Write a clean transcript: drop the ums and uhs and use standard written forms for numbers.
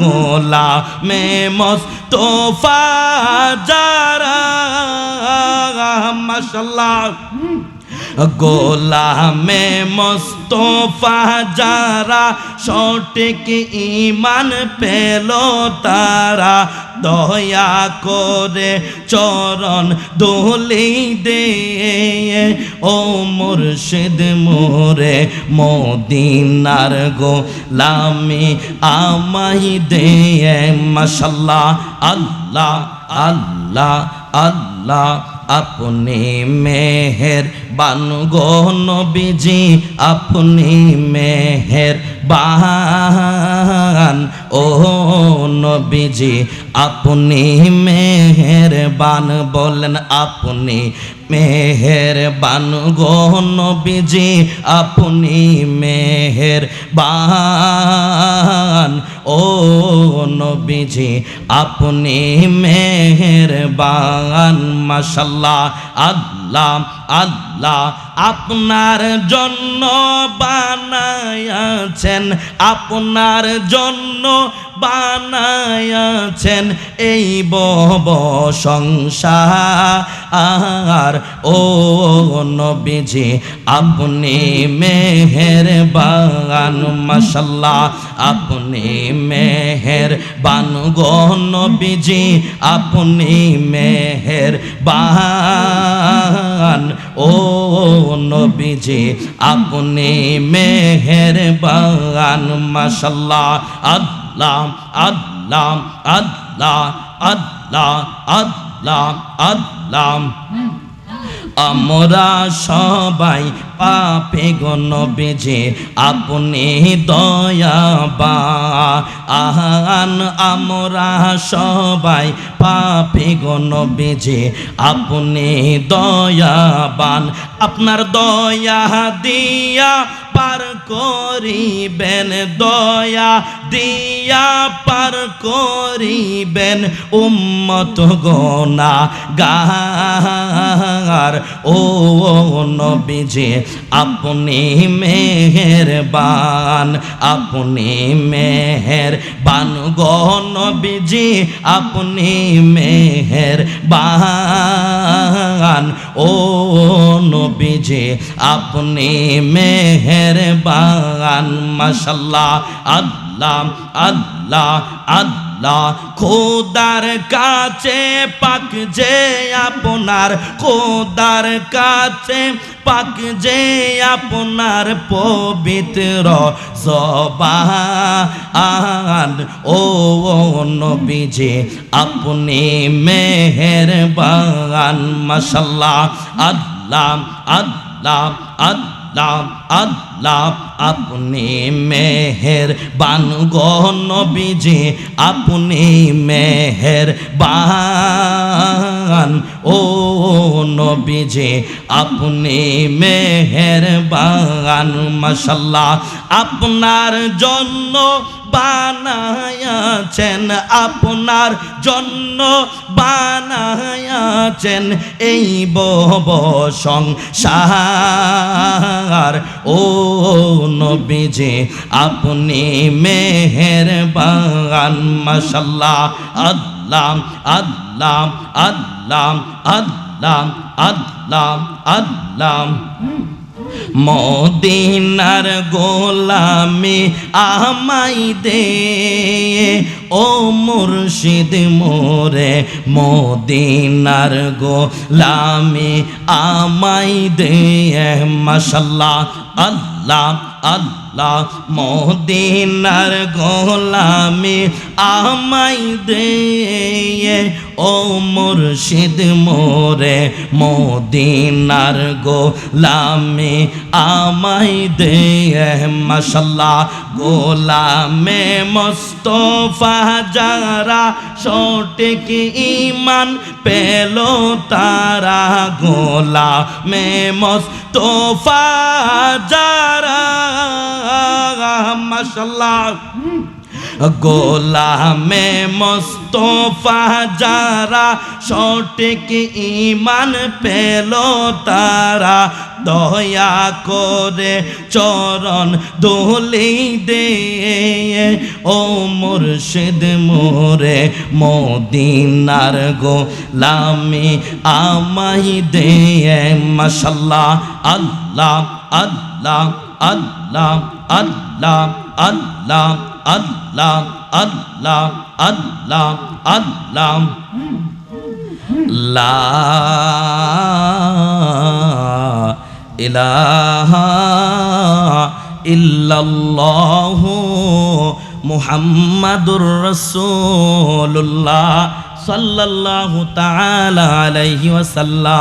গোলামে মুস্তাফা যারা মাশাআল্লাহ গোলামে মুস্তাফা যারা সঠিক ঈমান পেল তারা দয়া করে চরণ ধুলি দে ও মুর্শিদ মোরে মদিনার গোলামি আমায় দে মাশাআল্লাহ আল্লাহ আল্লাহ আল্লাহ আপনি মেহেরবান গো নবীজি আপনি মেহেরবান ও নবীজি আপনি মেহেরবান বলেন আপনি মেহেরবান গো নবীজি আপনি মেহেরবান ও নবীজি আপনি মেহেরবান মাশাআল্লাহ আল্লাহ আল্লাহ আপনার জন্য বানায়াছেন আপনার জন্য বানায়াছেন এই ভব সংসার ও নবীজি আপনি মেহেরবান মাশাআল্লাহ আপনি মেহেরবান গো নবীজি আপনি মেহেরবান ও নবীজি আপনি মেহেরবান মাশাআল্লাহ আল্লাহ আল্লাহ আল্লাহ আল্লাহ আল্লাহ আল্লাহ আমরা সবাই পাপী গো নবীজি আপনি দয়াবান আমরা সবাই পাপী গো নবীজি আপনি দয়াবান আপনার দয়া দিয়া পার করিবেন দয়া দিয়া পার করিবেন উম্মত গুনাহগার ও নবীজি আপনি মেহেরবান আপনি মেহেরবান গো নবীজি আপনি মেহেরবান ও নবীজি আপনি মেহেরবান মাশাআল্লাহ আল্লাহ আল্লাহ আল্লাহ খোদার কাছে পাক যে আপনার খোদার কাছে পাক যে আপনার পবিত্র জবান ও নবীজি আপনি মেহেরবান মাশাআল্লাহ আল্লাহ আল্লাহ আল্লাহ আল্লাহ আপনি মেহেরবান গো নবীজি আপনি মেহেরবান ও নবীজি আপনি মেহেরবান মাশাআল্লাহ আপনার জন্য বানায়াছেন আপনার জন্য বানায়াছেন এই ভব সংসার ও নবীজি আপনি মেহেরবান মাশাআল্লাহ আল্লাহ আল্লাহ আল্লাহ আল্লাহ আল্লাহ আল্লাহ মদিনার গোলামি আমায় দে ও মুর্শিদ মোরে মদিনার গোলামি আমায় দে মাশাআল্লাহ আল্লাহ আল্লাহ মদিনার গোলামি আমায় দে ও মুর্শিদ মোরে মদিনার গোলামি আমায় দে মাশাআল্লাহ গোলামে মুস্তাফা যারা সঠিক ঈমান পেল তারা গোলামে মুস্তাফা যারা মাশাআল্লাহ গোলামে মুস্তাফা যারা সঠিক ঈমান পেল তারা দয়া করে চরণ ধুলি দে ও মুর্শিদ মোরে মদিনার গোলামি আমাই দে মাশাআল্লাহ আল্লাহ আল্লাহ আল্লাহ আল্লাহ আল্লাহ আল্লাহ আল্লাহ আল্লাহ আল্লাহ লা ইলাহা ইল্লাল্লাহু মুহাম্মাদুর রাসূলুল্লাহ সাল্লাল্লাহু তাআলা আলাইহি ওয়াসাল্লাম।